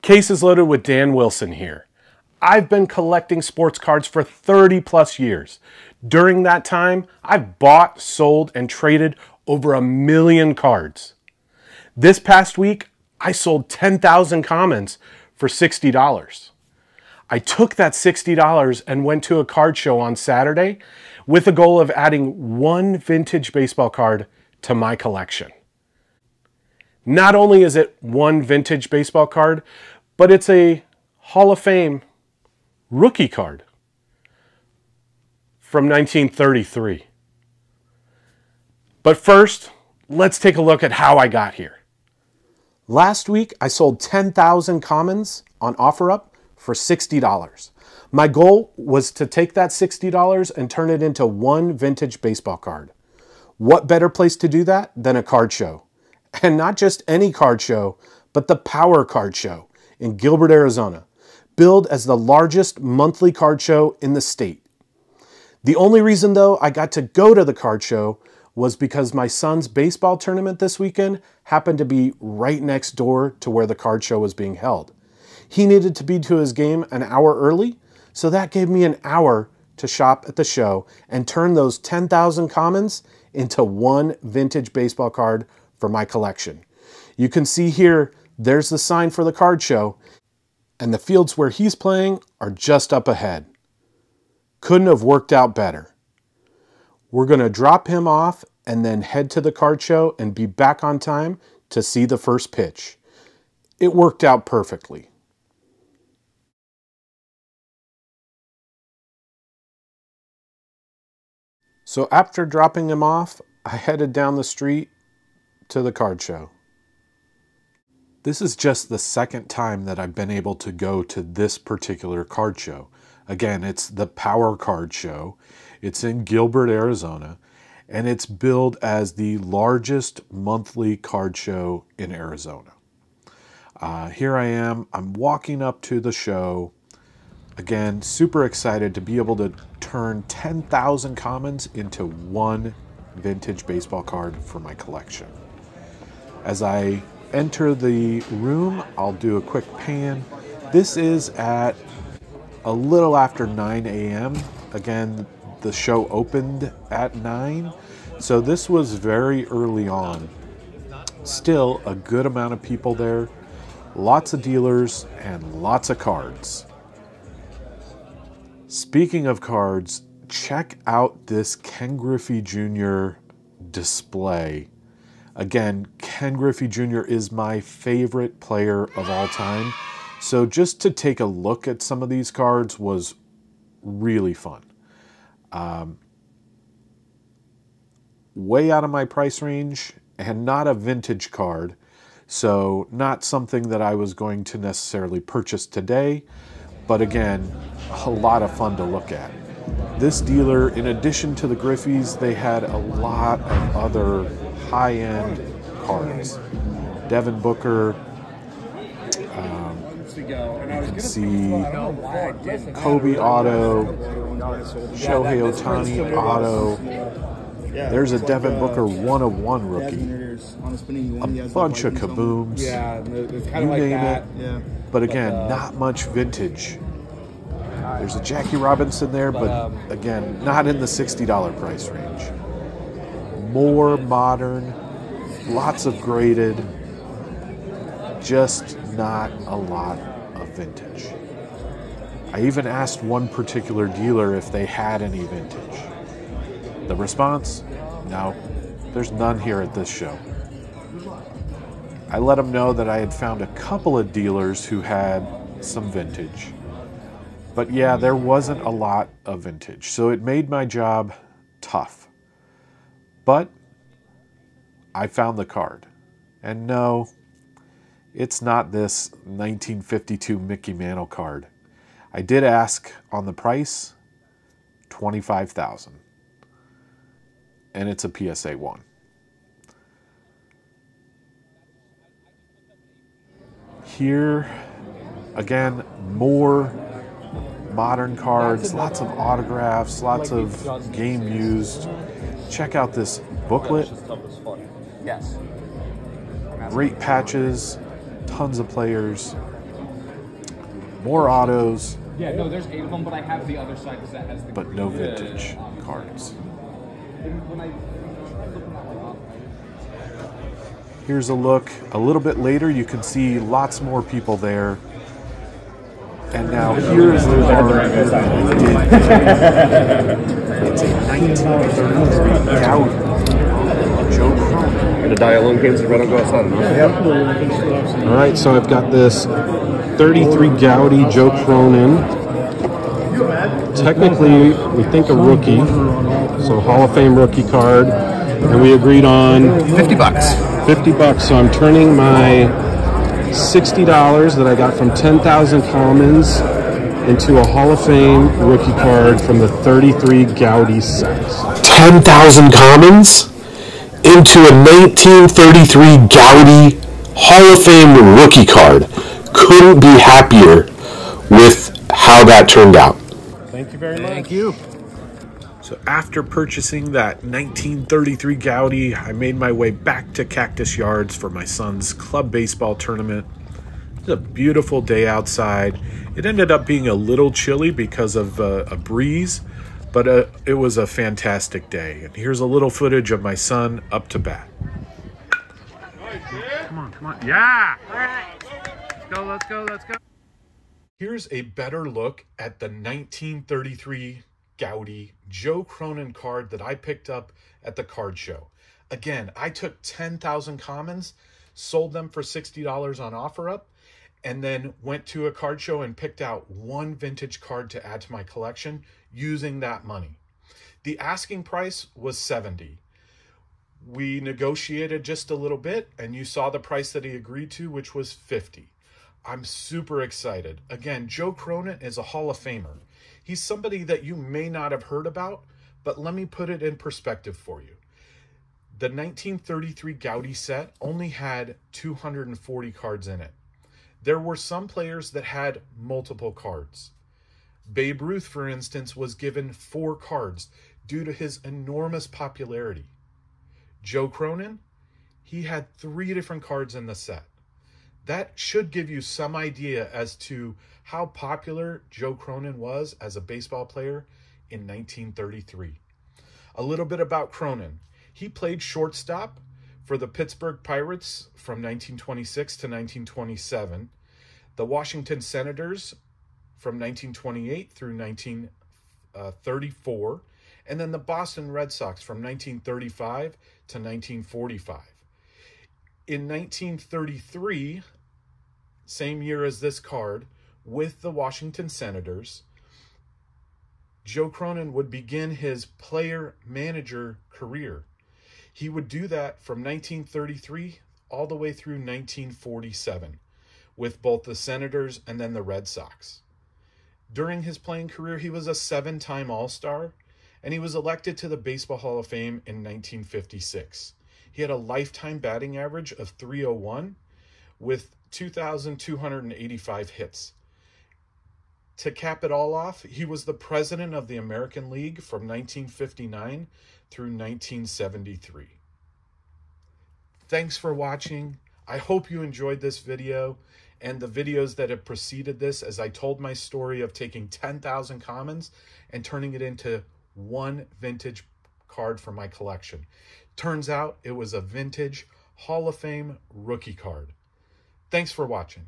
Cases Loaded with Dan Wilson here. I've been collecting sports cards for 30 plus years. During that time, I've bought, sold, and traded over 1 million cards. This past week, I sold 10,000 commons for $60. I took that $60 and went to a card show on Saturday with the goal of adding one vintage baseball card to my collection. Not only is it one vintage baseball card, but it's a Hall of Fame rookie card from 1933. But first, let's take a look at how I got here. Last week, I sold 10,000 commons on OfferUp for $60. My goal was to take that $60 and turn it into one vintage baseball card. What better place to do that than a card show? And not just any card show, but the Power Card Show in Gilbert, Arizona, billed as the largest monthly card show in the state. The only reason, though, I got to go to the card show was because my son's baseball tournament this weekend happened to be right next door to where the card show was being held. He needed to be to his game an hour early, so that gave me an hour to shop at the show and turn those 10,000 commons into one vintage baseball card for my collection. You can see here, there's the sign for the card show, and the fields where he's playing are just up ahead. Couldn't have worked out better. We're going to drop him off and then head to the card show and be back on time to see the first pitch. It worked out perfectly. So after dropping him off, I headed down the street to the card show. This is just the second time that I've been able to go to this particular card show. Again, it's the Power Card Show. It's in Gilbert, Arizona, and it's billed as the largest monthly card show in Arizona. Here I am, I'm walking up to the show. Again, super excited to be able to turn 10,000 commons into one vintage baseball card for my collection. As I enter the room, I'll do a quick pan. This is at a little after 9 a.m. Again, the show opened at 9, so this was very early on. Still a good amount of people there, lots of dealers, and lots of cards. Speaking of cards, check out this Ken Griffey Jr. display. Again, Ken Griffey Jr. is my favorite player of all time. So just to take a look at some of these cards was really fun. Way out of my price range and not a vintage card. So not something that I was going to necessarily purchase today. But again, a lot of fun to look at. This dealer, in addition to the Griffies, they had a lot of other high-end cards. Devin Booker, you can see Kobe auto, Shohei Ohtani auto. There's a Devin Booker 1/1 rookie. A bunch of kabooms, you name it. But again, not much vintage. There's a Jackie Robinson there, but again, not in the $60 price range. More modern, lots of graded, just not a lot of vintage. I even asked one particular dealer if they had any vintage. The response? No, there's none here at this show. I let them know that I had found a couple of dealers who had some vintage. But yeah, there wasn't a lot of vintage, so it made my job tough. But I found the card. And no, it's not this 1952 Mickey Mantle card. I did ask on the price, $25,000. And it's a PSA 1. Here, again, more modern cards, lots of autographs, lots of game used. Check out this booklet. Great patches, tons of players. More autos. Yeah, no, there's 8 of them, but I have the other side because that has the... But no vintage cards. Here's a look. A little bit later, you can see lots more people there. And now here is the card. It's a 1933 Gaudi. Joe Cronin. The dial in case the red will go outside. Yep. All right, so I've got this 33 Gaudi Joe Cronin. Technically, we think a rookie, so Hall of Fame rookie card, and we agreed on $50. 50 bucks. So I'm turning my $60 that I got from 10,000 commons into a Hall of Fame rookie card from the 33 Gaudi set. 10,000 commons into a 1933 Gaudi Hall of Fame rookie card. Couldn't be happier with how that turned out. Thank you very much. Thank you. So after purchasing that 1933 Gaudi, I made my way back to Cactus Yards for my son's club baseball tournament. It was a beautiful day outside. It ended up being a little chilly because of a breeze, but it was a fantastic day. And here's a little footage of my son up to bat. Come on. Yeah. All right. Let's go. Here's a better look at the 1933 Gaudi Joe Cronin card that I picked up at the card show. Again, I took 10,000 commons, sold them for $60 on OfferUp, and then went to a card show and picked out one vintage card to add to my collection using that money. The asking price was $70. We negotiated just a little bit, and you saw the price that he agreed to, which was $50. I'm super excited. Again, Joe Cronin is a Hall of Famer. He's somebody that you may not have heard about, but let me put it in perspective for you. The 1933 Gaudi set only had 240 cards in it. There were some players that had multiple cards. Babe Ruth, for instance, was given 4 cards due to his enormous popularity. Joe Cronin, he had 3 different cards in the set. That should give you some idea as to how popular Joe Cronin was as a baseball player in 1933. A little bit about Cronin. He played shortstop for the Pittsburgh Pirates from 1926 to 1927, the Washington Senators from 1928 through 1934, and then the Boston Red Sox from 1935 to 1945. In 1933, same year as this card, with the Washington Senators, Joe Cronin would begin his player-manager career. He would do that from 1933 all the way through 1947 with both the Senators and then the Red Sox. During his playing career, he was a 7-time All-Star, and he was elected to the Baseball Hall of Fame in 1956. He had a lifetime batting average of .301 with 2,285 hits. To cap it all off, he was the president of the American League from 1959 through 1973. Thanks for watching. I hope you enjoyed this video and the videos that have preceded this, as I told my story of taking 10,000 commons and turning it into one vintage card for my collection. Turns out it was a vintage Hall of Fame rookie card. Thanks for watching.